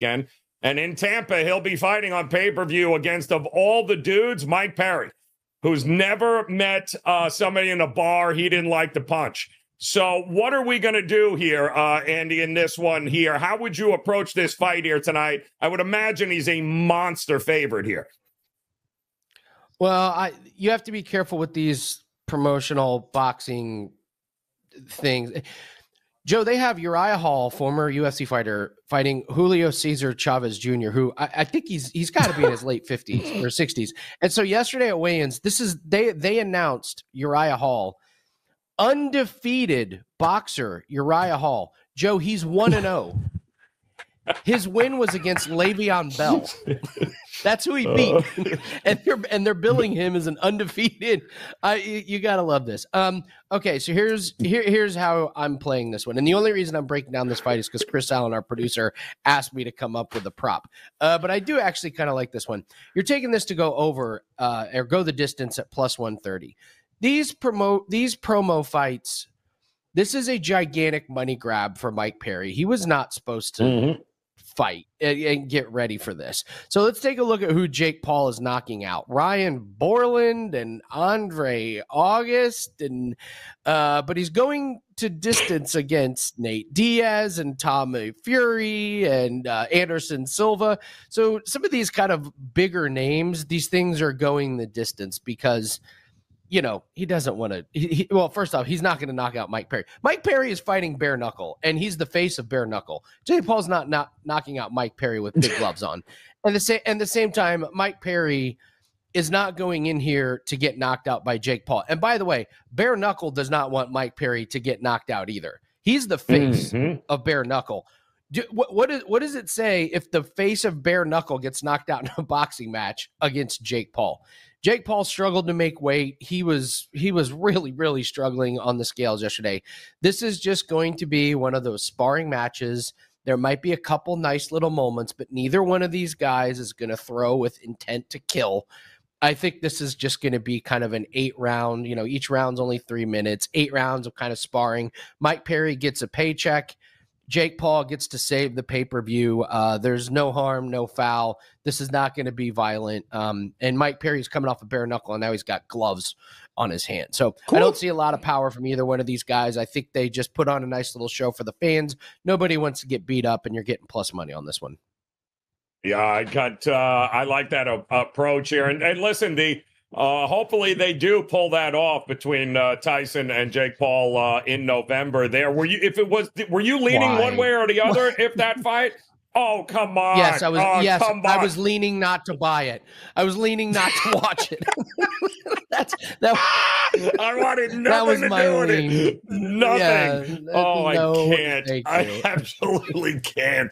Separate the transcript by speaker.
Speaker 1: again. And in Tampa, he'll be fighting on pay-per-view against, of all the dudes, Mike Perry, who's never met somebody in a bar he didn't like to punch. So what are we going to do here, Andy, in this one here? How would you approach this fight here tonight? I would imagine he's a monster favorite here.
Speaker 2: Well, you have to be careful with these promotional boxing things. Joe, they have Uriah Hall, former UFC fighter, fighting Julio Cesar Chavez Jr., who I think he's got to be in his late 50s or 60s. And so yesterday at weigh-ins, they announced Uriah Hall, undefeated boxer Uriah Hall. Joe, he's 1-0. His win was against Le'Veon Bell. That's who he beat, and they're billing him as an undefeated. You gotta love this. Okay, so here's how I'm playing this one, and the only reason I'm breaking down this fight is because Chris Allen, our producer, asked me to come up with a prop. But I do actually kind of like this one. You're taking this to go over or go the distance at plus 130. These promo fights. This is a gigantic money grab for Mike Perry. He was not supposed to fight and get ready for this. So let's take a look at who Jake Paul is knocking out. Ryan Borland and Andre August, and but he's going to distance against Nate Diaz and Tommy Fury and Anderson Silva. So some of these kind of bigger names, these things are going the distance because he doesn't want to. Well, first off, he's not going to knock out Mike Perry. Mike Perry is fighting bare-knuckle, and he's the face of bare-knuckle. Jake Paul's not knocking out Mike Perry with big gloves on. And the same time, Mike Perry is not going in here to get knocked out by Jake Paul. And by the way, bare-knuckle does not want Mike Perry to get knocked out either. He's the face of bare-knuckle. What does it say if the face of bare-knuckle gets knocked out in a boxing match against Jake Paul? Jake Paul struggled to make weight. He was really, really struggling on the scales yesterday. This is just going to be one of those sparring matches. There might be a couple nice little moments, but neither one of these guys is going to throw with intent to kill. I think this is just going to be kind of an 8-round, each round's only 3 minutes, 8 rounds of kind of sparring. Mike Perry gets a paycheck. Jake Paul gets to save the pay-per-view. There's no harm, no foul. This is not going to be violent. And Mike Perry's coming off a bare knuckle, and now he's got gloves on his hand. So cool. I don't see a lot of power from either one of these guys. I think they just put on a nice little show for the fans. Nobody wants to get beat up, and you're getting plus money on this one.
Speaker 1: Yeah, I like that approach here. And listen, hopefully they do pull that off between Tyson and Jake Paul in November. Were you leaning one way or the other if that fight? Oh, come on.
Speaker 2: Yes, I was. I was leaning not to buy it. I was leaning not to watch it.
Speaker 1: I wanted nothing to do with it. Nothing. I can't. I absolutely can't.